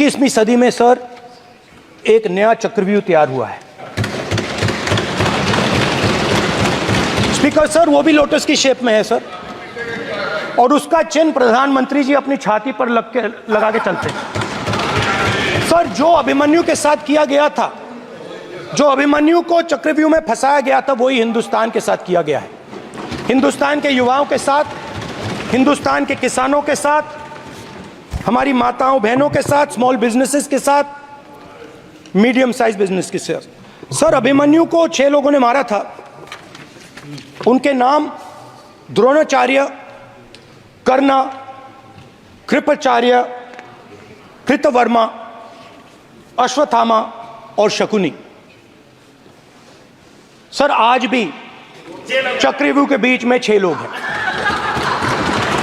21वीं सदी में सर एक नया चक्रव्यूह तैयार हुआ है स्पीकर सर, वो भी लोटस की शेप में है सर, और उसका चिन्ह प्रधानमंत्री जी अपनी छाती पर लगा के चलते हैं सर। जो अभिमन्यु के साथ किया गया था, जो अभिमन्यु को चक्रव्यूह में फंसाया गया था, वही हिंदुस्तान के साथ किया गया है। हिंदुस्तान के युवाओं के साथ, हिंदुस्तान के किसानों के साथ, हमारी माताओं बहनों के साथ, स्मॉल बिजनेसेस के साथ, मीडियम साइज बिजनेस के साथ। सर अभिमन्यु को 6 लोगों ने मारा था। उनके नाम द्रोणाचार्य, कर्ण, कृपाचार्य, कृतवर्मा, अश्वत्थामा और शकुनी। सर आज भी चक्रव्यूह के बीच में 6 लोग हैं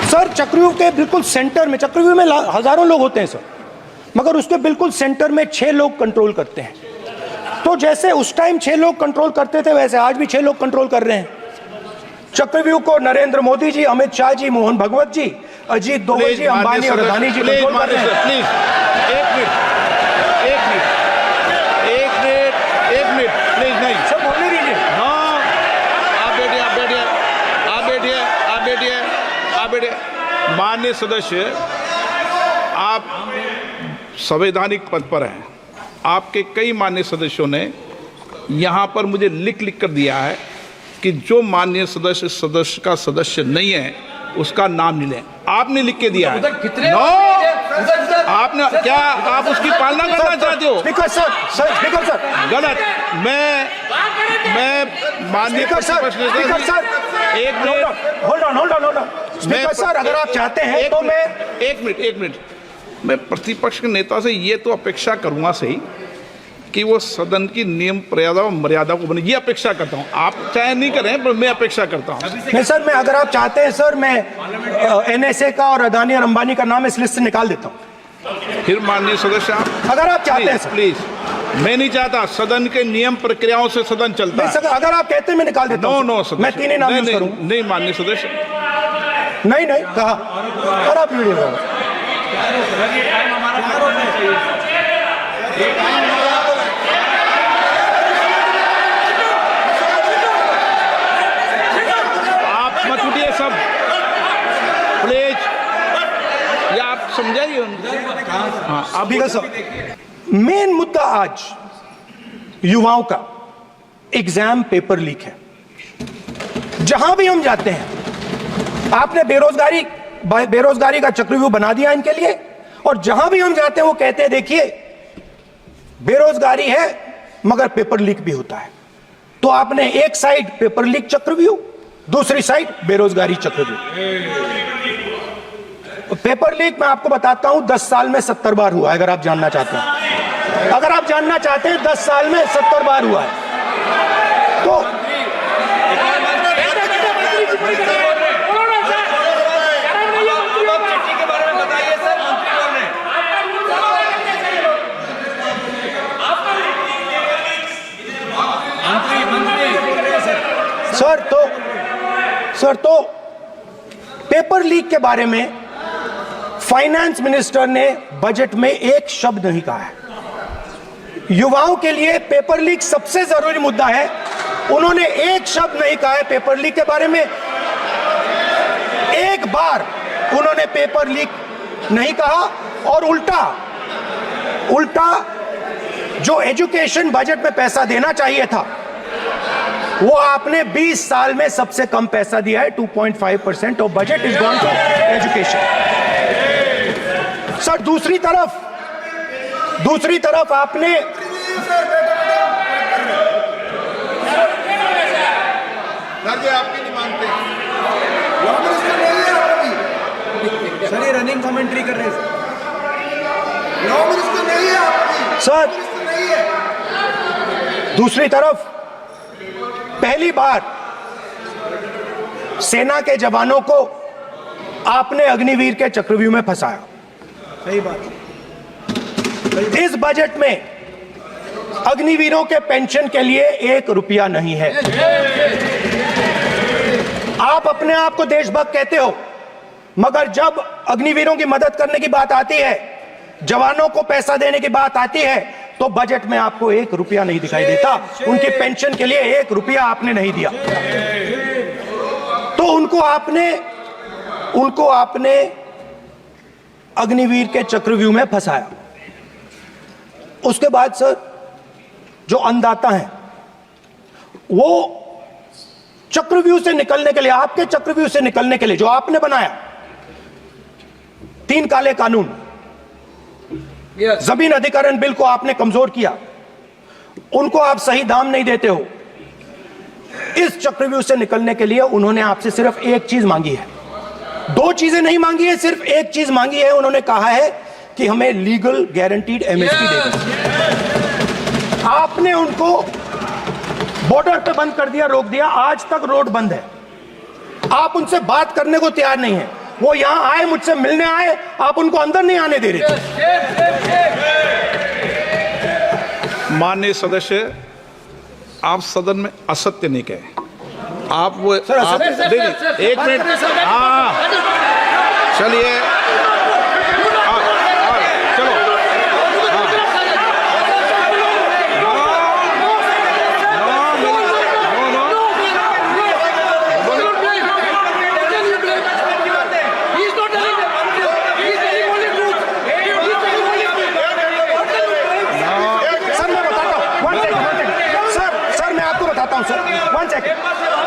सर। चक्रव्यूह के बिल्कुल सेंटर में, चक्रव्यूह में हजारों लोग होते हैं सर, मगर उसके बिल्कुल सेंटर में 6 लोग कंट्रोल करते हैं। तो जैसे उस टाइम 6 लोग कंट्रोल करते थे, वैसे आज भी 6 लोग कंट्रोल कर रहे हैं चक्रव्यूह को। नरेंद्र मोदी जी, अमित शाह जी, मोहन भगवत जी, अजीत दोवल जी, अंबानी और अदानी जी कंट्रोल कर रहे हैं। प्लीज एक मिनट प्लीज, नहीं सब बोलने दीजिए। हाँ, आप बैठिए। माननीय सदस्य, आप संवैधानिक पद पर हैं। आपके कई माननीय सदस्यों ने यहाँ पर मुझे लिख कर दिया है कि जो माननीय सदस्य का सदस्य नहीं है उसका नाम नहीं लें। आपने लिख के दिया है। नो, आपने क्या, आप उसकी पालना करना चाहते हो? स्पीकर सर, गलत। मैं माननीय एक minute, hold on speaker sir, अगर आप चाहते हैं तो मैं एक मिनट मैं प्रतिपक्ष के नेता से ये तो अपेक्षा करूंगा सही कि वो सदन की नियम मर्यादा को बने, ये अपेक्षा करता हूं। आप चाहे नहीं करें, पर मैं अपेक्षा करता हूं। नहीं सर, मैं, अगर आप चाहते हैं सर, मैं NSA का और अदानी और अंबानी का नाम इस लिस्ट से निकाल देता हूं। फिर माननीय सदस्य, आप अगर आप चाहते हैं प्लीज, मैं नहीं चाहता। सदन के नियम प्रक्रियाओं से सदन चलता है। सर, अगर आप कहते हैं मैं निकाल देता हूं। नो सदस्य, मैं 3 ही नाम यूज करूंगा। नहीं माननीय सदस्य, नहीं कहा, और आप वीडियो सब प्लीज, या आप समझाइए। हाँ, आप भी सर, मेन मुद्दा आज युवाओं का एग्जाम पेपर लीक है। जहां भी हम जाते हैं, आपने बेरोजगारी का चक्रव्यूह बना दिया इनके लिए, और जहां भी हम जाते हैं वो कहते हैं देखिए बेरोजगारी है मगर पेपर लीक भी होता है। तो आपने एक साइड पेपर लीक चक्रव्यूह, दूसरी साइड बेरोजगारी चक्रव्यूह। पेपर लीक मैं आपको बताता हूं 10 साल में 70 बार हुआ है। अगर आप जानना चाहते हैं, 10 साल में 70 बार हुआ है। तो सर तो पेपर लीक के बारे में फाइनेंस मिनिस्टर ने बजट में एक शब्द नहीं कहा है। युवाओं के लिए पेपर लीक सबसे जरूरी मुद्दा है, उन्होंने एक शब्द नहीं कहा है पेपर लीक के बारे में। एक बार उन्होंने पेपर लीक नहीं कहा, और उल्टा जो एजुकेशन बजट में पैसा देना चाहिए था, वो आपने 20 साल में सबसे कम पैसा दिया है। 2.5% of budget is gone to education. Sir दूसरी तरफ आपने आपकी नहीं मानते सर, ये रनिंग कमेंट्री कर रहे हैं सर। दूसरी तरफ पहली बार सेना के जवानों को आपने अग्निवीर के चक्रव्यूह में फंसाया। सही बात। इस बजट में अग्निवीरों के पेंशन के लिए 1 रुपया नहीं है। आप अपने आप को देशभक्त कहते हो, मगर जब अग्निवीरों की मदद करने की बात आती है जवानों को पैसा देने की बात आती है तो बजट में आपको 1 रुपया नहीं दिखाई देता। उनकी पेंशन के लिए 1 रुपया आपने नहीं दिया। तो उनको आपने अग्निवीर के चक्रव्यूह में फंसाया। उसके बाद सर जो अन्नदाता हैं वो चक्रव्यूह से निकलने के लिए, आपके चक्रव्यूह से निकलने के लिए जो आपने बनाया 3 काले कानून, जमीन अधिग्रहण बिल को आपने कमजोर किया, उनको आप सही दाम नहीं देते हो। इस चक्रव्यूह से निकलने के लिए उन्होंने आपसे सिर्फ एक चीज मांगी है, 2 चीजें नहीं मांगी है, सिर्फ एक चीज मांगी है। उन्होंने कहा है कि हमें लीगल गारंटीड एमएसपी दे दें। आपने उनको बॉर्डर पे बंद कर दिया, रोक दिया, आज तक रोड बंद है। आप उनसे बात करने को तैयार नहीं है। वो यहां आए, मुझसे मिलने आए, आप उनको अंदर नहीं आने दे रहे थे। माननीय सदस्य, आप सदन में असत्य नहीं कहे। आप वो सर, आप देखिए, 1 मिनट, हाँ चलिए, चलो,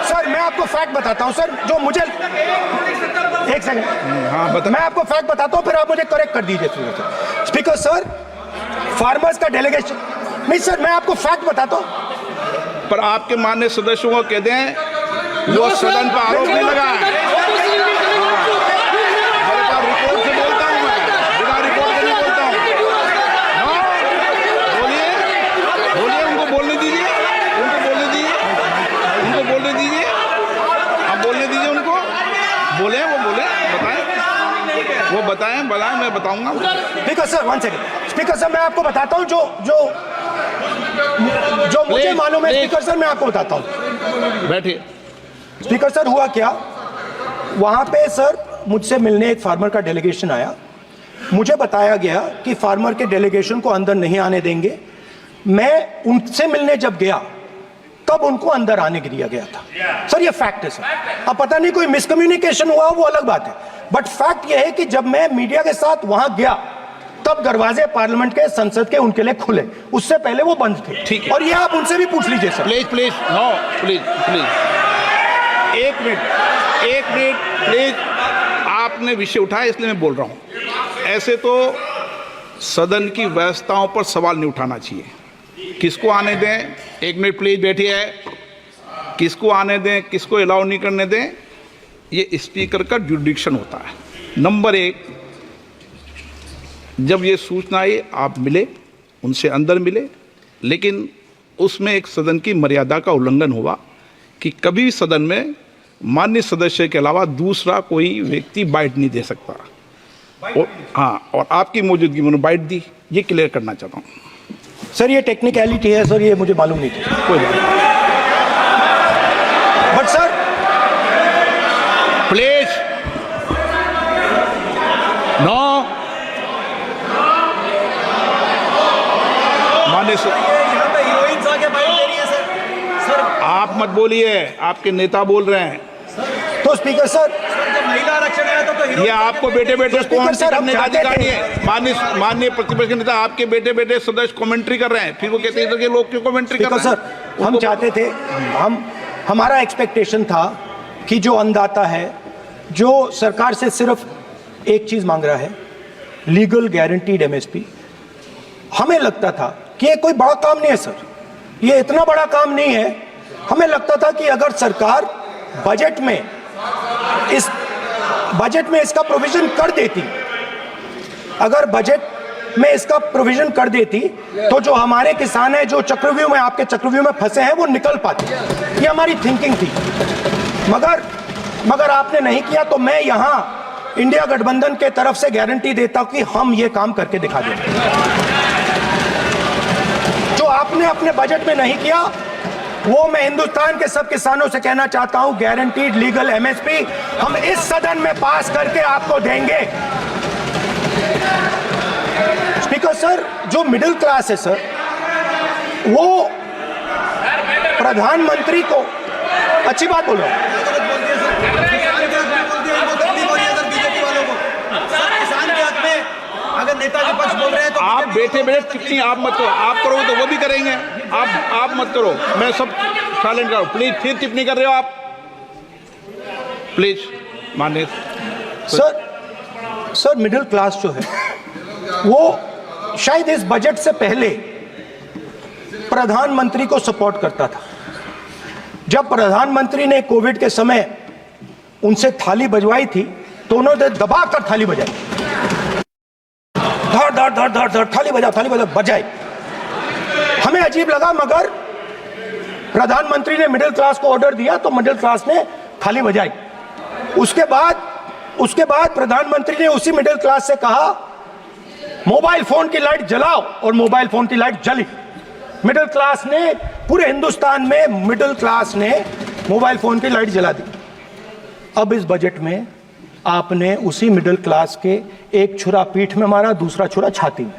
सर मैं आपको फैक्ट बताता हूं सर, जो मुझे, एक सेकंड, हाँ बता, मैं आपको फैक्ट बताता हूं, फिर आप मुझे करेक्ट कर दीजिए। स्पीकर सर, फार्मर्स का डेलीगेशन, नहीं सर मैं आपको फैक्ट बताता हूं। पर आपके माननीय सदस्यों को कह दें वो सदन पर आरोप नहीं लगा है। रिपोर्ट से बोलता हूं मैं, बिना रिपोर्ट के नहीं बोलता हूं। बोलिए, उनको बोलने दीजिए, आप बोलने दीजिए उनको, बोले, वो बताएं, मैं बताऊंगा। Speaker sir 1 second, speaker sir मैं आपको बताता हूं जो मुझे मालूम है। स्पीकर सर मैं आपको बताता हूं, बैठिए। स्पीकर सर हुआ क्या, वहां पे सर मुझसे मिलने एक फार्मर का डेलीगेशन आया। मुझे बताया गया कि फार्मर के डेलीगेशन को अंदर नहीं आने देंगे। मैं उनसे मिलने जब गया तब उनको अंदर आने के दिया गया था। सर ये फैक्ट है सर। अब पता नहीं कोई मिसकम्युनिकेशन हुआ, वो अलग बात है, बट फैक्ट ये है कि जब मैं मीडिया के साथ वहां गया तब दरवाजे पार्लियामेंट के, संसद के उनके लिए खुले, उससे पहले वो बंद थे। ठीक है, और ये आप उनसे भी पूछ लीजिए sir. Please, no please, 1 minute please. आपने विषय उठाया इसलिए मैं बोल रहा हूं। ऐसे तो सदन की व्यवस्थाओं पर सवाल नहीं उठाना चाहिए। किसको आने दें, 1 मिनट प्लीज बैठिए, किसको आने दें, किसको अलाउ नहीं करने दें, ये स्पीकर का जुडिक्शन होता है। नंबर 1, जब ये सूचना आई आप मिले, उनसे अंदर मिले, लेकिन उसमें एक सदन की मर्यादा का उल्लंघन हुआ कि कभी भी सदन में माननीय सदस्य के अलावा दूसरा कोई व्यक्ति बाइट नहीं दे सकता। और आपकी मौजूदगी में बाइट दी, ये क्लियर करना चाहता हूँ। सर ये टेक्निकलिटी है सर, ये मुझे मालूम नहीं थी। कोई बात नहीं, बट सर प्लीज, नो। माननीय आप मत बोलिए, आपके नेता बोल रहे हैं। तो स्पीकर सर, महिला आरक्षण आया था तो ये आपको बेटे बेटे स्पीकर सर, हम करने का चाहते अधिकार थे। है। माननीय प्रतिपक्ष के नेता आपके बेटे बेटे सदस्य कमेंट्री कर रहे हैं, फिर वो कहते हैं कि लोग क्यों कमेंट्री कर रहे हैं। सर हम चाहते थे, हमारा एक्सपेक्टेशन था कि जो अन्नदाता है, जो सरकार से सिर्फ एक चीज मांग रहा है, लीगल गारंटीड एमएसपी, हमें लगता था कि ये कोई बड़ा काम नहीं है सर, ये इतना बड़ा काम नहीं है। हमें लगता था कि अगर सरकार बजट में इसका प्रोविजन कर देती, अगर बजट में इसका प्रोविजन कर देती तो जो हमारे किसान हैं जो चक्रव्यूह में, आपके चक्रव्यूह में फंसे हैं, वो निकल पाते। ये हमारी थिंकिंग थी, मगर आपने नहीं किया। तो मैं यहां इंडिया गठबंधन के तरफ से गारंटी देता हूं कि हम ये काम करके दिखा देंगे। जो आपने अपने बजट में नहीं किया, वो मैं हिंदुस्तान के सब किसानों से कहना चाहता हूं, गारंटीड लीगल एमएसपी हम इस सदन में पास करके आपको देंगे। सर जो मिडिल क्लास है सर, वो प्रधानमंत्री को अच्छी बात बोल रहा हूं। अगर नेताजी पक्ष बोल रहे हैं तो आप बैठे बैठे टिप्पणी आप मत करो, आप करोगे तो वो भी करेंगे। आप मत करो, मैं सब साइलेंट करो प्लीज। फिर टिप्पणी कर रहे हो आप, प्लीज माननीय सर मिडिल क्लास जो है वो शायद इस बजट से पहले प्रधानमंत्री को सपोर्ट करता था। जब प्रधानमंत्री ने कोविड के समय उनसे थाली बजवाई थी तो उन्होंने दबाकर थाली बजाई, धड़ धड़ धड़ धड़ धड़ थाली बजा बजाई। हमें अजीब लगा, मगर प्रधानमंत्री ने मिडिल क्लास को ऑर्डर दिया तो मिडिल क्लास ने थाली बजाई। उसके बाद प्रधानमंत्री ने उसी मिडिल क्लास से कहा मोबाइल फोन की लाइट जलाओ, और मोबाइल फोन की लाइट जली। मिडिल क्लास ने, पूरे हिंदुस्तान में मिडिल क्लास ने मोबाइल फोन की लाइट जला दी। अब इस बजट में आपने उसी मिडिल क्लास के एक छुरा पीठ में मारा, दूसरा छुरा छाती में,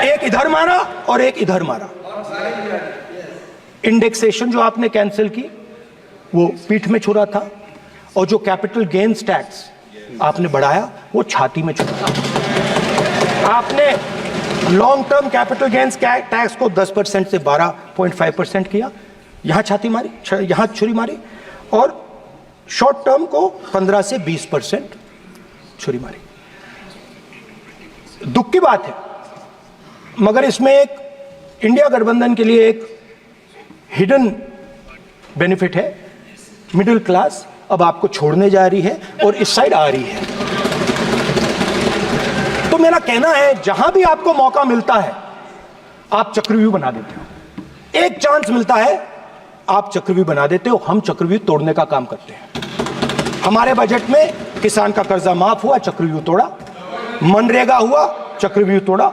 एक इधर मारा और एक इधर मारा। इंडेक्सेशन जो आपने कैंसिल की वो पीठ में छुरा था, और जो कैपिटल गेन्स टैक्स आपने बढ़ाया वो छाती में छुरा था। आपने long term capital gains tax को 10% से 12.5% किया, यहां छाती मारी, यहां छुरी मारी, और शॉर्ट टर्म को 15 से 20% छुरी मारी। दुख की बात है, मगर इसमें एक इंडिया गठबंधन के लिए एक हिडन बेनिफिट है। मिडिल क्लास अब आपको छोड़ने जा रही है और इस साइड आ रही है। तो मेरा कहना है, जहां भी आपको मौका मिलता है आप चक्रव्यूह बना देते हो। एक चांस मिलता है आप चक्रव्यूह बना देते हो। हम चक्रव्यूह तोड़ने का काम करते हैं। हमारे बजट में किसान का कर्जा माफ हुआ, चक्रव्यूह तोड़ा। मनरेगा हुआ, चक्रव्यूह तोड़ा।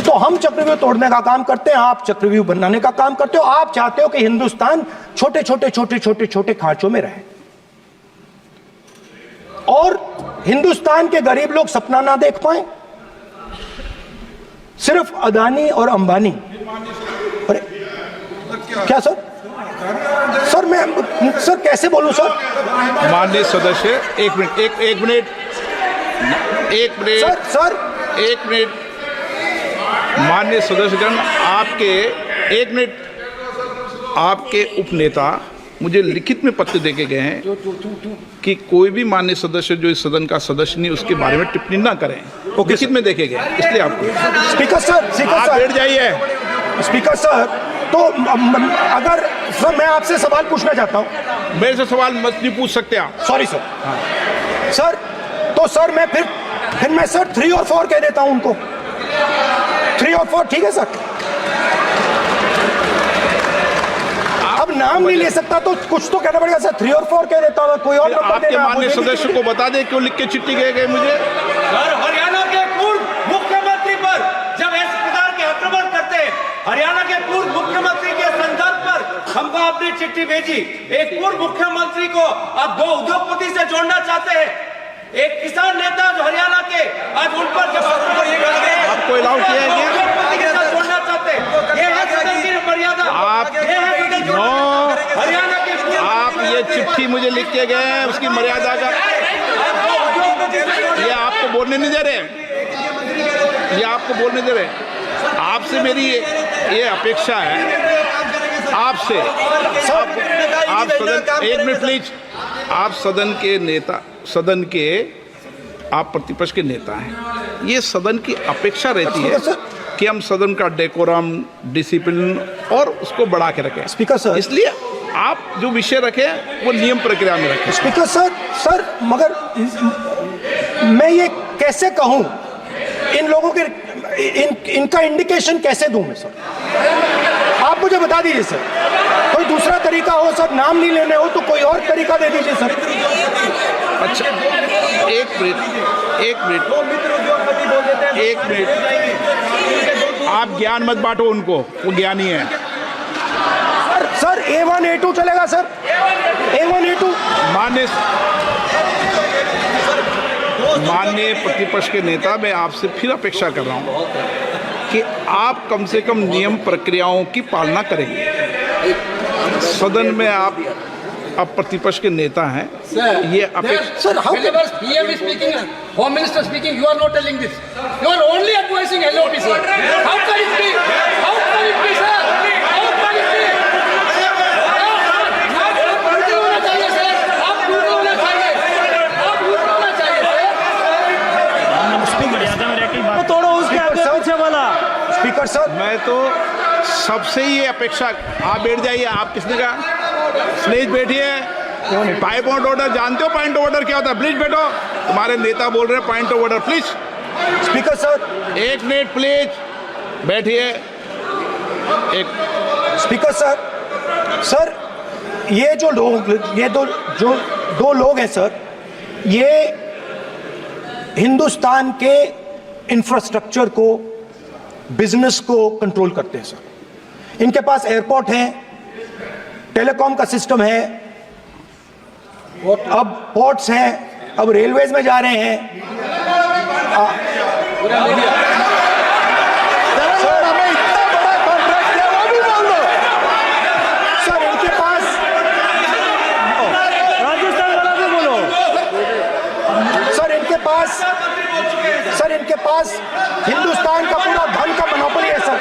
तो हम चक्रव्यूह तोड़ने का काम करते हैं, आप चक्रव्यूह बनाने का काम करते हो। आप चाहते हो कि हिंदुस्तान छोटे छोटे छोटे छोटे छोटे खांचों में रहे, और हिंदुस्तान के गरीब लोग सपना ना देख पाए। सिर्फ अदानी और अंबानी। अरे क्या सर? सर मैं सर कैसे बोलूं सर? माननीय सदस्य एक मिनट सर माननीय सदस्यगण, आपके उपनेता मुझे लिखित में पत्र देके गए हैं कि कोई भी माननीय सदस्य जो इस सदन का सदस्य नहीं उसके बारे में टिप्पणी ना करें। लिखित में देखे गए, इसलिए आपको स्पीकर सर आप बैठ जाइए। स्पीकर सर, तो अगर सर मैं आपसे सवाल पूछना चाहता हूं। मेरे से सवाल मत नहीं पूछ सकते आप। Sorry sir. सर तो सर मैं फिर मैं सर 3 और 4 कह देता हूं उनको। 3 और 4 ठीक है सर? अब नाम नहीं ले सकता तो कुछ तो कहना पड़ेगा सर। 3 और 4 कह देता हूं, कोई और नंबर आपके देना। माननीय सदस्य को बता दें क्यों लिख के चिट्ठी गए मुझे। सर, हरियाणा के पूर्व मुख्यमंत्री पर जब इस प्रकार के आक्रमण करते हैं, हरियाणा के पूर्व मुख्यमंत्री के संदर्भ पर हमको आपने चिट्ठी भेजी। एक पूर्व मुख्यमंत्री को आप 2 उद्योगपति से जोड़ना चाहते हैं, एक किसान नेता जो हरियाणा के, आज उन पर जब आपको अलाउ किया है उद्योगपति के साथ जोड़ना चाहते हैं। ये है सदन की मर्यादा। आप हरियाणा के आप ये चिट्ठी मुझे लिख के गए हैं, उसकी मर्यादा का ये आपको बोलने नहीं दे रहे, ये आपको बोलने दे रहे। आपसे मेरी ये अपेक्षा है, आपसे आप सदन, एक मिनट प्लीज, आप सदन के नेता, सदन के आप प्रतिपक्ष के नेता हैं। ये सदन की अपेक्षा रहती है कि हम सदन का डेकोरम, डिसिप्लिन और उसको बढ़ा के रखें। स्पीकर सर, इसलिए आप जो विषय रखें वो नियम प्रक्रिया में रखें। स्पीकर सर मगर मैं ये कैसे कहूं, इन लोगों के इनका इंडिकेशन कैसे दूं मैं सर? आप मुझे बता दीजिए सर। कोई दूसरा तरीका हो सर, नाम नहीं लेने हो तो कोई और तरीका दे दीजिए सर। अच्छा एक मिनट आप ज्ञान मत बांटो उनको, वो ज्ञानी है। सर A1 A2 चलेगा सर? A1 A2 माननीय माननीय प्रतिपक्ष के नेता, मैं आपसे फिर अपेक्षा कर रहा हूं कि आप कम से कम नियम प्रक्रियाओं की पालना करेंगे। सदन में आप अब प्रतिपक्ष के नेता हैं, ये अपेक्षा। Sir, whenever PM is speaking, Home Minister speaking, you are not telling this. You are only advising LOP, sir. How can it be? How can it be, sir? How can it be? आप झूठ होना चाहिए, sir. आप झूठ होना चाहिए. आप झूठ होना चाहिए, sir. तोड़ो उसके आगे पीछे वाला। स्पीकर सर, मैं तो सबसे ये अपेक्षा, आप बैठ जाइए। आप किसने कहा? प्लीज बैठिए। पॉइंट ऑफ ऑर्डर जानते हो? पॉइंट ऑफ ऑर्डर क्या होता है? प्लीज बैठो। तुम्हारे नेता बोल रहे हैं point of order, please. Speaker sir, एक मिनट प्लीज, बैठिए। एक स्पीकर सर, सर ये जो लोग, ये दो लोग हैं सर, ये हिंदुस्तान के इंफ्रास्ट्रक्चर को, बिजनेस को कंट्रोल करते हैं सर। इनके पास एयरपोर्ट है, टेलीकॉम का सिस्टम है, अब पोर्ट्स हैं, अब रेलवेज में जा रहे हैं। सर हमें इतना बड़ा कॉन्ट्रैक्ट है, वो भी बोल दो। सर इनके पास, राजस्थान वाला भी बोलो। सर इनके पास हिंदुस्तान का पूरा धन का मोनोपोली है सर।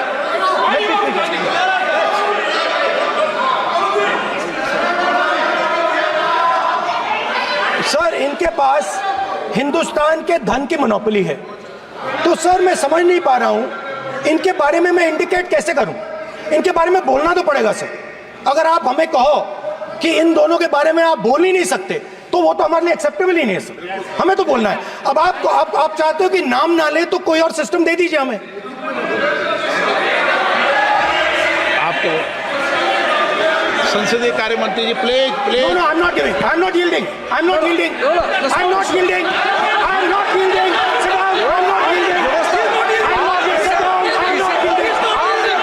सर इनके पास हिंदुस्तान के धन की मोनोपोली है। तो सर मैं समझ नहीं पा रहा हूं इनके बारे में मैं इंडिकेट कैसे करूं। इनके बारे में बोलना तो पड़ेगा सर। अगर आप हमें कहो कि इन दोनों के बारे में आप बोल ही नहीं सकते तो वो तो हमारे लिए एक्सेप्टेबल ही नहीं है सर। हमें तो बोलना है। अब आप चाहते हो कि नाम ना ले तो कोई और सिस्टम दे दीजिए हमें। आपको संसदीय कार्य मंत्री ji, please please. No, I'm not giving. I'm not yielding. I'm not yielding. I'm not yielding. I'm not yielding. Sit down. I'm not yielding. I'm not yielding. Sit down. I'm not yielding.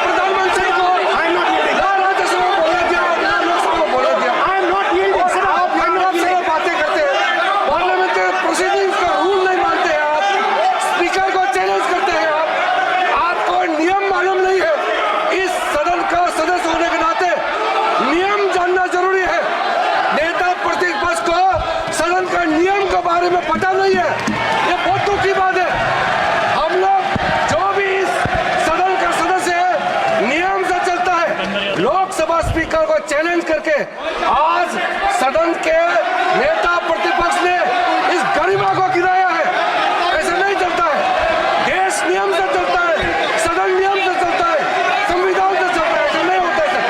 प्रधानमंत्री को I'm not yielding. Rajya Sabha बोले दिया, लोकसभा बोले दिया। I'm not yielding. Sit down. आप I'm not से yielding. बातें करते हैं, पार्लियामेंट्री प्रोसीडिंग्स का रूल नहीं मानते हैं आप, स्पीकर को चैलेंज करते हैं आप, आपको नियम मालूम नहीं है। इस सदन का सदस्य होने के नाते नियम जानना जरूरी है। नेता प्रतिपक्ष को सदन का नियम के बारे में पता नहीं है, ये बहुत दुख की बात है। हम लोग जो भी इस सदन का सदस्य है नियम से चलता है। लोकसभा स्पीकर को चैलेंज करके आज सदन के नेता प्रतिपक्ष ने इस गरिमा को गिराया है। ऐसा नहीं चलता है। देश नियम से चलता है, सदन नियम से चलता है, संविधान से चलता है। ऐसा नहीं होता है sir.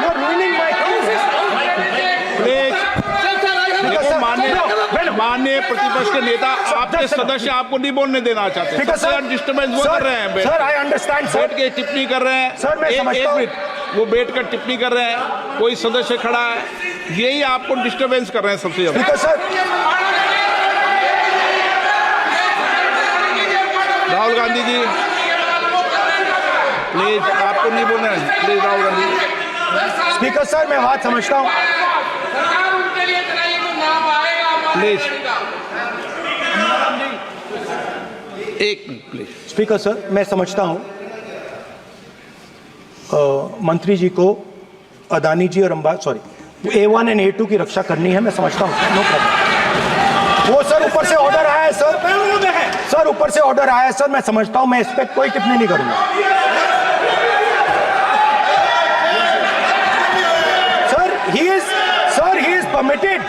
You're ruining my please देखो, माननीय प्रतिपक्ष के नेता, आपके सदस्य आपको नहीं बोलने देना चाहते। स्पीकर सर, डिस्टर्बेंस वो कर रहे हैं। Sir I understand sir. बैठ के टिप्पणी कर रहे हैं। सर, मैं समझता एक हूं। मिनट, वो बैठ कर टिप्पणी कर रहे हैं, कोई सदस्य खड़ा है, यही आपको डिस्टर्बेंस कर रहे हैं सबसे ज्यादा। Speaker sir, Rahul Gandhi ji please, आपको नहीं बोलना है। Please Rahul Gandhi ji. Speaker sir मैं बात समझता हूँ। प्लीज एक मिनट प्लीज। स्पीकर सर मैं समझता हूँ मंत्री जी को अदानी जी और A1 एंड A2 की रक्षा करनी है, मैं समझता हूँ। No problem. वो सर ऊपर से ऑर्डर आया है सर। सर ऊपर से ऑर्डर आया है सर, मैं समझता हूँ। मैं इस पर कोई टिप्पणी नहीं करूंगा। Sir he is permitted.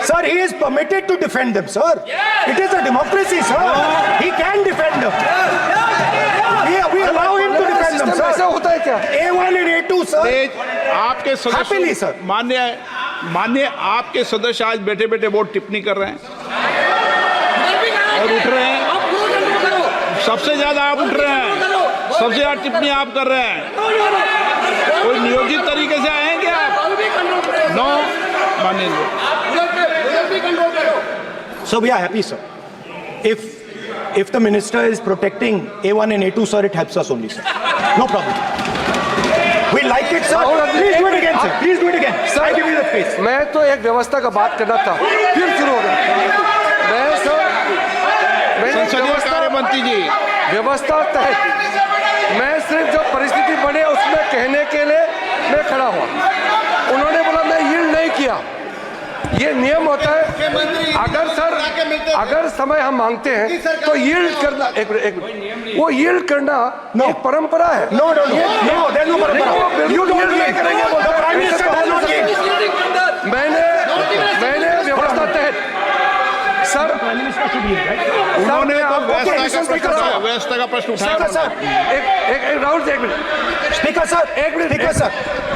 Sir, he is permitted to defend them, sir. It is a democracy, sir. He can defend them. We allow him to defend them, sir. ऐसा होता है क्या? A1 and A2, sir. आपके Happily, सदस्य, sir. मान्य आपके सदस्य आज बैठे बैठे बहुत टिप्पणी कर रहे हैं और उठ रहे हैं। सबसे ज्यादा आप उठ रहे हैं, सबसे ज्यादा टिप्पणी आप कर रहे हैं। कोई नियोजित तरीके से आए हैं क्या आप? नो माननीय So we are happy, sir. If the minister is protecting A1 and A2, sir, it helps us only, sir. No problem. We like it, sir. Please do it again, sir. Please do it again. Sir, I give you the space. मैं तो एक व्यवस्था का बात करना था, फिर शुरू हो गया। मैं सर, मैंने संसदीय कार्य मंत्री जी, व्यवस्था तहत मैं सिर्फ जो परिस्थिति बने उसमें कहने के लिए मैं खड़ा हुआ। उन्होंने बोला मैं यील्ड नहीं किया। ये नियम होता है, अगर समय हम मांगते हैं तो यील्ड करना, एक मिनट, वो यील्ड करना एक परंपरा है। No, there's no परंपरा. You don't नहीं करेंगे yield. The Prime Minister does not yield. मैंने व्यवस्था तहत सर उन्होंने तो आपको व्यवस्था का प्रश्न उठाया। सर, एक राहुल जी, एक मिनट स्पीकर सर, एक मिनट स्पीकर सर,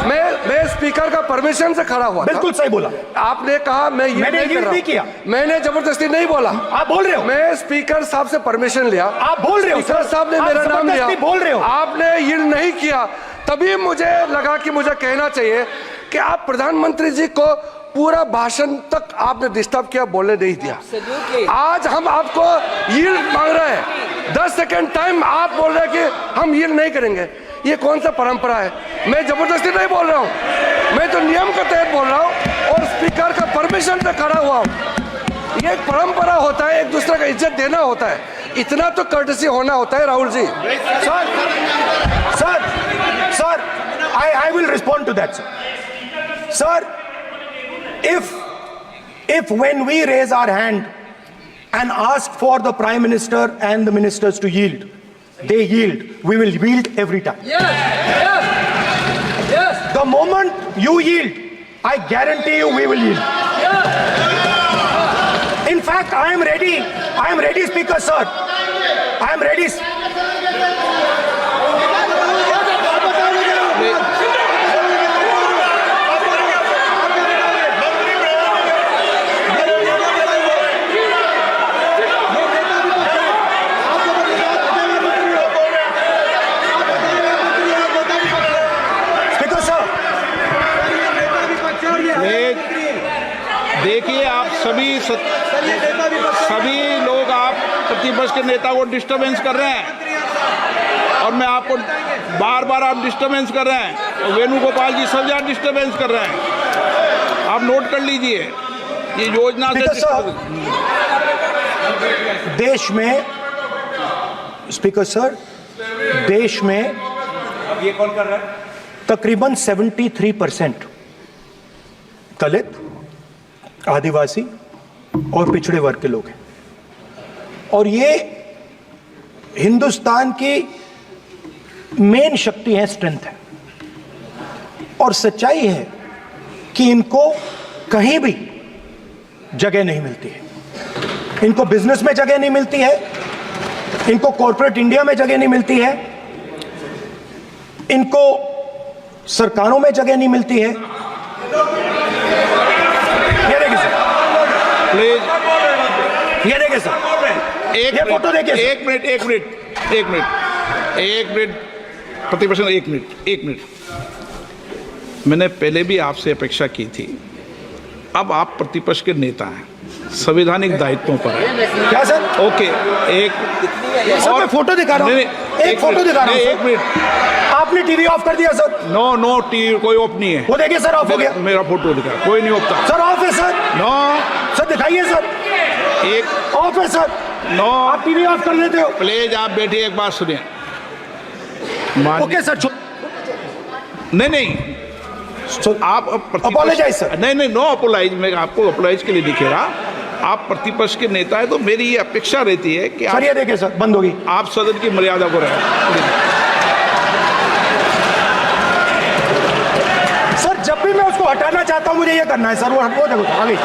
मैं स्पीकर का परमिशन से खड़ा हुआ था। बिल्कुल सही बोला। आपने कहा मैं ये मैंने नहीं कर yield रहा नहीं किया। मैंने जबरदस्ती नहीं बोला। आप बोल रहे हो। मैं स्पीकर साहब से परमिशन लिया। आप बोल रहे हो, स्पीकर सर। साहब ने आप मेरा नाम लिया। जबरदस्ती बोल रहे हो। आपने यील्ड नहीं किया, तभी मुझे लगा कि मुझे कहना चाहिए कि आप प्रधानमंत्री जी को पूरा भाषण तक आपने डिस्टर्ब किया, बोलने नहीं दिया। आज हम आपको यील्ड मांग रहे हैं, 10 सेकेंड टाइम आप बोल रहे हैं कि हम यील्ड नहीं करेंगे। ये कौन सा परंपरा है? मैं जबरदस्ती नहीं बोल रहा हूँ, मैं तो नियम के तहत बोल रहा हूँ और स्पीकर का परमिशन से खड़ा हुआ हूँ। ये एक परंपरा होता है, एक दूसरे का इज्जत देना होता है, इतना तो कर्टसी होना होता है। Rahul ji, Sir, I will respond to that, sir. Sir, if when we raise our hand and ask for the Prime Minister and the ministers to yield, they yield, we will yield every time. Yes. The moment you yield, I guarantee you we will yield. In fact, I am ready, Speaker, sir. I am ready. देखिए, आप सभी लोग आप प्रतिपक्ष के नेता को disturbance कर रहे हैं और मैं आपको बार आप डिस्टर्बेंस कर रहे हैं और वेणुगोपाल जी सब जगह डिस्टर्बेंस कर रहे हैं। आप नोट कर लीजिए, ये योजना से देश में, स्पीकर सर, देश में अब ये कौन कर रहा है? तकरीबन 73% दलित, आदिवासी और पिछड़े वर्ग के लोग हैं और ये हिंदुस्तान की मेन शक्ति है, स्ट्रेंथ है। और सच्चाई है कि इनको कहीं भी जगह नहीं मिलती है। इनको बिजनेस में जगह नहीं मिलती है, इनको कॉर्पोरेट इंडिया में जगह नहीं मिलती है, इनको सरकारों में जगह नहीं मिलती है। प्लीज ये देखिए सर, ये फोटो देखिए। एक मिनट प्रतिपक्ष, एक मिनट। मैंने पहले भी आपसे अपेक्षा की थी, अब आप प्रतिपक्ष के नेता हैं, संवैधानिक दायित्वों पर है। क्या सर? ओके, एक सर, मैं फोटो दिखा रहा हूँ। एक फोटो दिखा रहा हूँ। एक मिनट, आपने टीवी ऑफ कर दिया सर? नो टीवी कोई ऑफ नहीं है। वो देखिए सर, ऑफ हो गया। मेरा फोटो दिखा, कोई नहीं ऑफ था सर। ऑफ है सर? नो सर दिखाइए सर। एक ऑफ है सर। नो, आप टीवी ऑफ कर लेते हो? प्लीज आप बैठिए, एक बात सुनिए। Okay sir. नहीं आप अपोलोजाइज सर। नहीं, नो अपोलाइज। मैं आपको अपोलाइज के लिए दिखेगा। आप प्रतिपक्ष के नेता है तो मेरी ये अपेक्षा रहती है कि सर, ये देखिए सर, बंद होगी। आप सदन की मर्यादा को रखें। सर, जब भी मैं उसको हटाना चाहता हूं मुझे ये करना है सर। वो देखो आगे।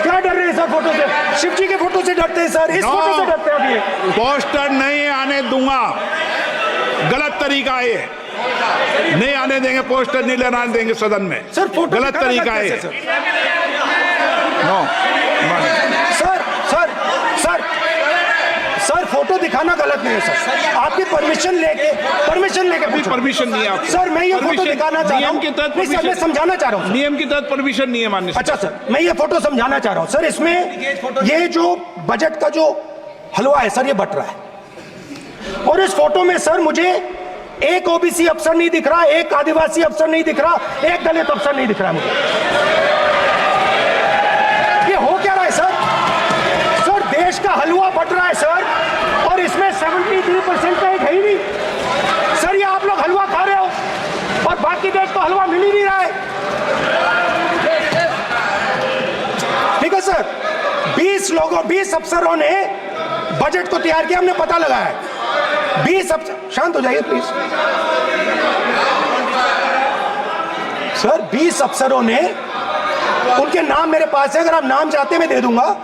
क्या डर रहे हैं सर फोटो से? शिव जी के फोटो से डरते हैं सर, इस फोटो से डरते हैं। अभी पोस्टर नहीं आने दूंगा, गलत तरीका है, नहीं आने देंगे, पोस्टर नहीं लेना देंगे सदन में। सर, फोटो गलत तरीका है। नो सर, फोटो दिखाना गलत नहीं है सर, आपकी परमिशन लेके पूछा। परमिशन नहीं है आपको। सर मैं ये फोटो Permission- दिखाना चाह रहा नियम हूँ, के तहत नहीं सर, मैं permission- समझाना चाह रहा हूँ। नियम के तहत परमिशन नहीं है माननीय अच्छा सर, मैं ये फोटो समझाना चाह रहा हूँ सर। इसमें ये जो बजट का जो हलवा है सर, ये बट रहा है, और इस फोटो में सर मुझे एक ओबीसी अफसर नहीं दिख रहा, एक आदिवासी अफसर नहीं दिख रहा, एक दलित अफसर नहीं दिख रहा है मुझे। ये हो क्या रहा है सर? सर देश का हलवा बट रहा है सर, और इसमें 73% का एक है ही नहीं सर। ये आप लोग हलवा खा रहे हो और बाकी देश को हलवा मिल ही नहीं रहा है। ठीक है सर, 20 अफसरों ने बजट को तैयार किया, हमने पता लगाया है। 20 अफसर, शांत हो जाइए प्लीज सर। 20 अफसरों ने, उनके नाम मेरे पास है, अगर आप नाम चाहते हैं मैं दे दूंगा।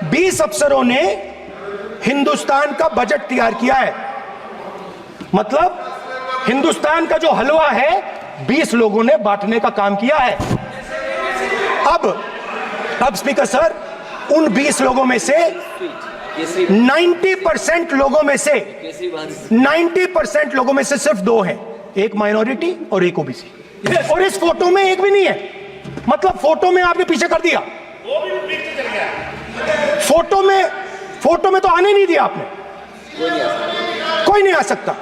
20 अफसरों ने हिंदुस्तान का बजट तैयार किया है, मतलब हिंदुस्तान का जो हलवा है 20 लोगों ने बांटने का काम किया है। अब स्पीकर सर, उन 20 लोगों में से 90% लोगों में से 90% लोगों में से सिर्फ 2 हैं, एक माइनॉरिटी और एक ओबीसी, और इस फोटो में एक भी नहीं है। मतलब फोटो में आपने पीछे कर दिया, फोटो में तो आने नहीं दिया आपने, कोई नहीं आ सकता।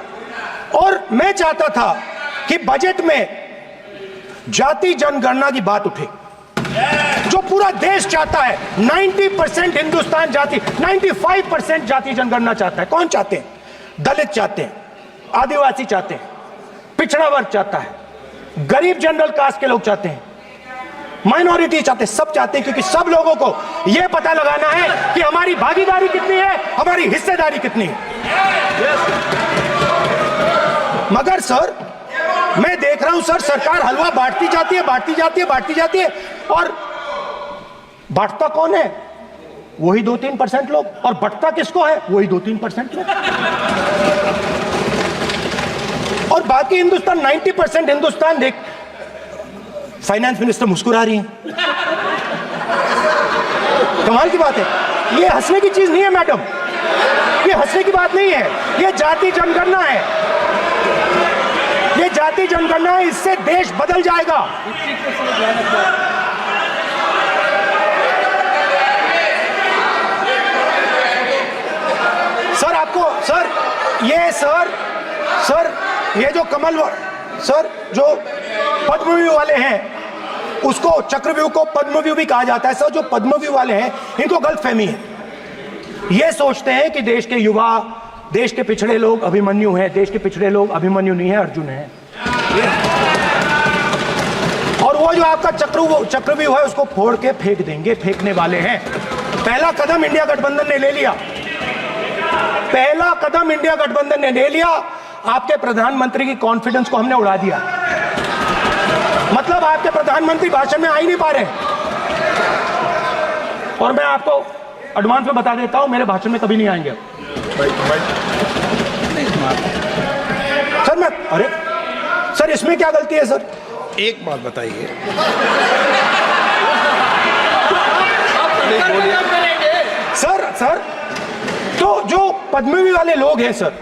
और मैं चाहता था कि बजट में जाति जनगणना की बात उठे, जो पूरा देश चाहता है। 90% हिंदुस्तान जाति, 95% जाति जनगणना चाहता है। कौन चाहते हैं? दलित चाहते हैं, आदिवासी चाहते हैं, पिछड़ा वर्ग चाहता है, गरीब जनरल कास्ट के लोग चाहते हैं, माइनॉरिटी चाहते हैं, सब चाहते हैं, क्योंकि सब लोगों को यह पता लगाना है कि हमारी भागीदारी कितनी है, हमारी हिस्सेदारी कितनी है। मगर सर मैं देख रहा हूं सर, सरकार हलवा बांटती जाती है, और बांटता कौन है? वही 2-3% लोग, और बंटता किसको है? वही 2-3% लोग, और बाकी हिंदुस्तान 90% हिंदुस्तान देख। फाइनेंस मिनिस्टर मुस्कुरा रही हैं, कमाल की बात है। ये हंसने की चीज नहीं है मैडम, ये हंसने की बात नहीं है, ये जाति जनगणना है, ये जाति जनगणना है, इससे देश बदल जाएगा। सर आपको सर ये जो कमल सर जो पद्मव्यूह वाले हैं, उसको चक्रव्यूह को पद्मव्यूह भी कहा जाता है सर। जो पद्मव्यूह वाले हैं इनको गलतफहमी है, ये सोचते हैं कि देश के युवा, देश के पिछड़े लोग अभिमन्यु हैं। देश के पिछड़े लोग अभिमन्यु नहीं है, अर्जुन है। और वो जो आपका चक्रव्यूह है उसको फोड़ के फेंक देंगे, फेंकने वाले हैं। पहला कदम इंडिया गठबंधन ने ले लिया, आपके प्रधानमंत्री की कॉन्फिडेंस को हमने उड़ा दिया। मतलब आपके प्रधानमंत्री भाषण में आ ही नहीं पा रहे। और मैं आपको एडवांस में बता देता हूं, मेरे भाषण में कभी नहीं आएंगे सर। अरे सर इसमें क्या गलती है सर? एक बात बताइए, सर तो जो पद्मव्यूह वाले लोग हैं सर,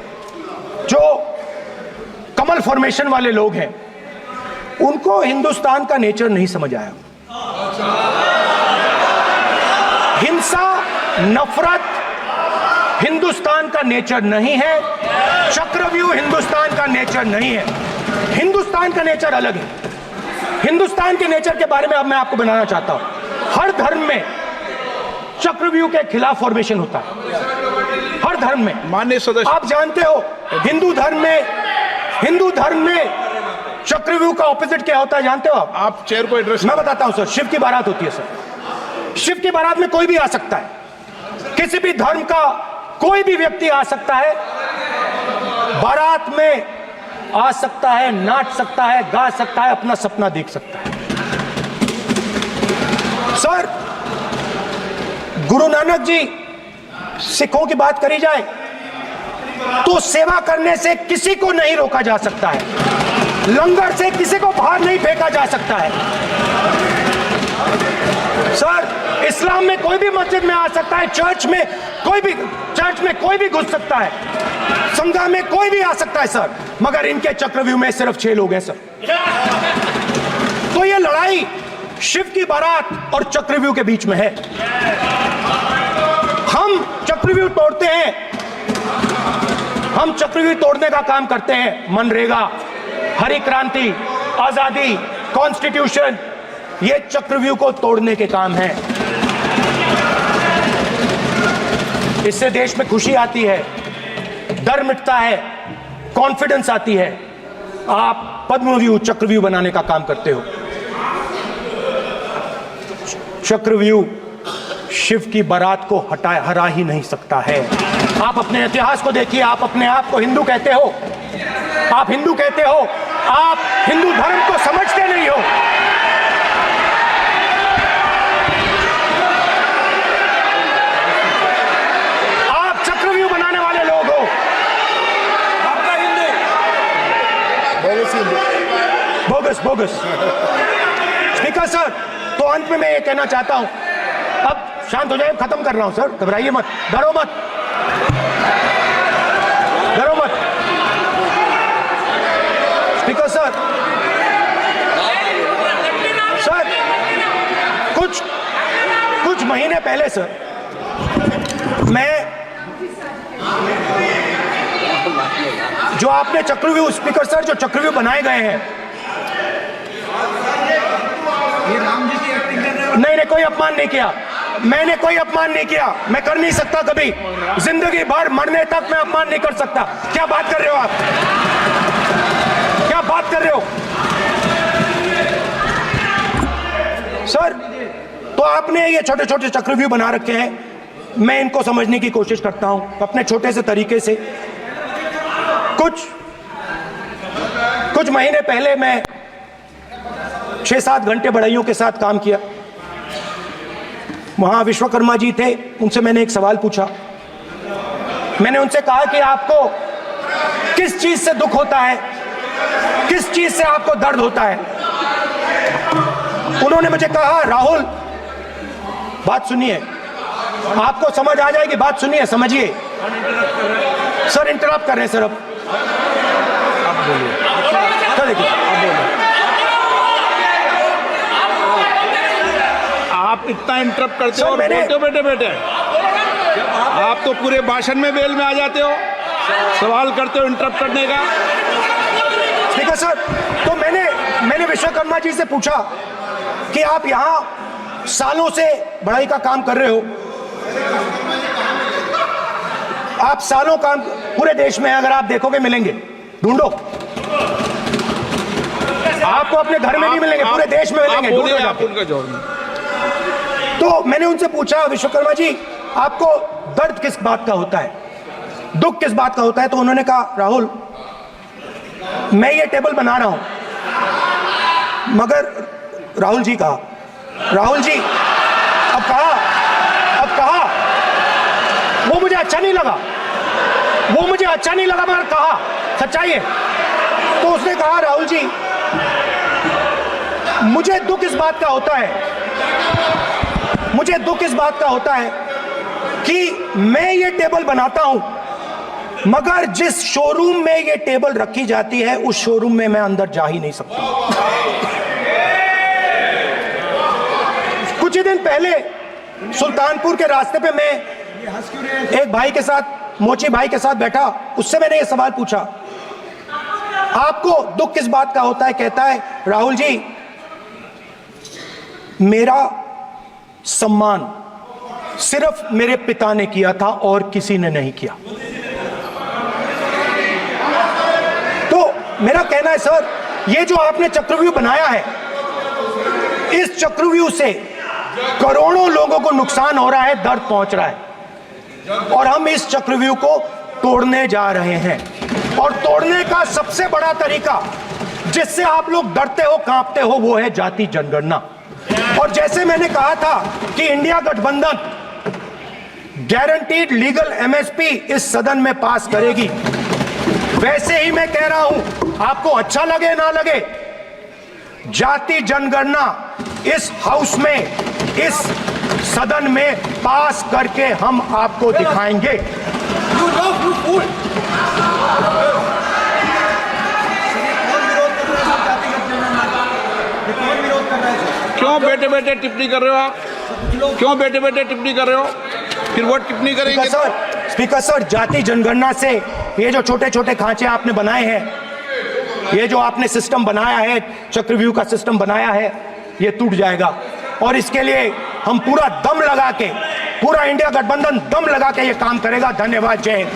जो कमल फॉर्मेशन वाले लोग हैं, उनको हिंदुस्तान का नेचर नहीं समझ आया। हिंसा, नफरत हिंदुस्तान का नेचर नहीं है, चक्रव्यूह हिंदुस्तान का नेचर नहीं है। हिंदुस्तान का नेचर अलग है। हिंदुस्तान के नेचर के बारे में अब मैं आपको बनाना चाहता हूं। हर धर्म में चक्रव्यूह के खिलाफ फॉर्मेशन होता है, हर धर्म में। माननीय सदस्य, आप जानते हो हिंदू धर्म में चक्रव्यूह का ऑपोजिट क्या होता है, जानते हो आप चेयर को एड्रेस। मैं बताता हूं सर, शिव की बारात होती है सर। शिव की बारात में कोई भी आ सकता है, किसी भी धर्म का कोई भी व्यक्ति आ सकता है, बारात में आ सकता है, नाच सकता है, गा सकता है, अपना सपना देख सकता है। सर गुरु नानक जी, सिखों की बात करी जाए तो सेवा करने से किसी को नहीं रोका जा सकता है, लंगर से किसी को बाहर नहीं फेंका जा सकता है। सर इस्लाम में कोई भी मस्जिद में आ सकता है, चर्च में कोई भी चर्च में कोई भी घुस सकता है, संघा में कोई भी आ सकता है सर, मगर इनके चक्रव्यूह में सिर्फ 6 लोग हैं सर। तो ये लड़ाई शिव की बारात और चक्रव्यूह के बीच में है। हम चक्रव्यूह तोड़ते हैं, हम चक्रव्यूह तोड़ने का काम करते हैं। मनरेगा, हरी क्रांति, आजादी, कॉन्स्टिट्यूशन, ये चक्रव्यूह को तोड़ने के काम है। इससे देश में खुशी आती है, डर मिटता है, कॉन्फिडेंस आती है। आप पद्मव्यूह चक्रव्यूह बनाने का काम करते हो। चक्रव्यूह शिव की बारात को हरा ही नहीं सकता है। आप अपने इतिहास को देखिए, आप अपने आप को हिंदू कहते हो, आप हिंदू कहते हो, आप हिंदू धर्म को समझते नहीं हो। आप चक्रव्यूह बनाने वाले लोग हो। आपका Hindu bogus bogus. Speaker sir, तो अंत में मैं ये कहना चाहता हूं, अब शांत हो जाए, खत्म कर रहा हूं सर, घबराइए मत, डरो मत, डरो मत। स्पीकर सर, सर कुछ महीने पहले सर, मैं जो आपने चक्रव्यूह, स्पीकर सर, जो चक्रव्यूह बनाए गए हैं, नहीं, कोई अपमान नहीं किया, मैंने कोई अपमान नहीं किया, मैं कर नहीं सकता कभी, जिंदगी भर मरने तक मैं अपमान नहीं कर सकता। क्या बात कर रहे हो आप, क्या बात कर रहे हो सर? तो आपने ये छोटे छोटे चक्रव्यूह बना रखे हैं, मैं इनको समझने की कोशिश करता हूं अपने छोटे से तरीके से। कुछ महीने पहले मैं 6-7 घंटे बढ़इयों के साथ काम किया। वहां विश्वकर्मा जी थे, उनसे मैंने एक सवाल पूछा। मैंने उनसे कहा कि आपको किस चीज से दुख होता है, किस चीज से आपको दर्द होता है? उन्होंने मुझे कहा, राहुल बात सुनिए, आपको समझ आ जाएगी, बात सुनिए, समझिए। सर इंटरप्ट कर रहे हैं सर, अब बोलिए सर, देखिए अब बोलिए। आप इतना इंटरप्ट करते हो और बोलते हो बेटे, आप तो पूरे भाषण में बेल में आ जाते हो, सवाल करते हो इंटरप्ट करने का। स्पीकर सर, तो मैंने विश्वकर्मा जी से पूछा कि आप यहां सालों से बढ़ाई का काम कर रहे हो, आप सालों काम पूरे देश में, अगर आप देखोगे मिलेंगे, ढूंढो, आपको अपने घर में नहीं मिलेंगे, पूरे देश में मिलेंगे, ढूंढो जाके। तो मैंने उनसे पूछा, विश्वकर्मा जी आपको दर्द किस बात का होता है, दुख किस बात का होता है? तो उन्होंने कहा, राहुल मैं ये टेबल बना रहा हूं, मगर राहुल जी कहा, राहुल जी अब कहा वो मुझे अच्छा नहीं लगा, मगर कहा सच्चाई है। तो उसने कहा, राहुल जी मुझे दुख इस बात का होता है कि मैं ये टेबल बनाता हूं, मगर जिस शोरूम में ये टेबल रखी जाती है उस शोरूम में मैं अंदर जा ही नहीं सकता। कुछ ही दिन पहले सुल्तानपुर के रास्ते पे मैं एक भाई के साथ, मोची भाई के साथ बैठा, उससे मैंने ये सवाल पूछा, आपको दुख किस बात का होता है? कहता है, राहुल जी मेरा सम्मान सिर्फ मेरे पिता ने किया था और किसी ने नहीं किया। तो मेरा कहना है सर, ये जो आपने चक्रव्यूह बनाया है, इस चक्रव्यूह से करोड़ों लोगों को नुकसान हो रहा है, दर्द पहुंच रहा है, और हम इस चक्रव्यूह को तोड़ने जा रहे हैं। और तोड़ने का सबसे बड़ा तरीका जिससे आप लोग डरते हो, कांपते हो, वो है जाति जनगणना। और जैसे मैंने कहा था कि इंडिया गठबंधन गारंटीड लीगल एमएसपी इस सदन में पास करेगी, वैसे ही मैं कह रहा हूं, आपको अच्छा लगे ना लगे, जाति जनगणना इस हाउस में, इस सदन में पास करके हम आपको दिखाएंगे। क्यों बैठे बैठे टिप्पणी कर रहे हो आप? क्यों बैठे बैठे टिप्पणी कर रहे हो? फिर वोट टिप्पणी करेंगे? स्पीकर सर, जाति जनगणना से ये जो छोटे छोटे खांचे आपने बनाए हैं, ये जो आपने सिस्टम बनाया है, चक्रव्यूह का सिस्टम बनाया है, ये टूट जाएगा। और इसके लिए हम पूरा दम लगा के, पूरा इंडिया गठबंधन दम लगा के ये काम करेगा। धन्यवाद। जय हिंद।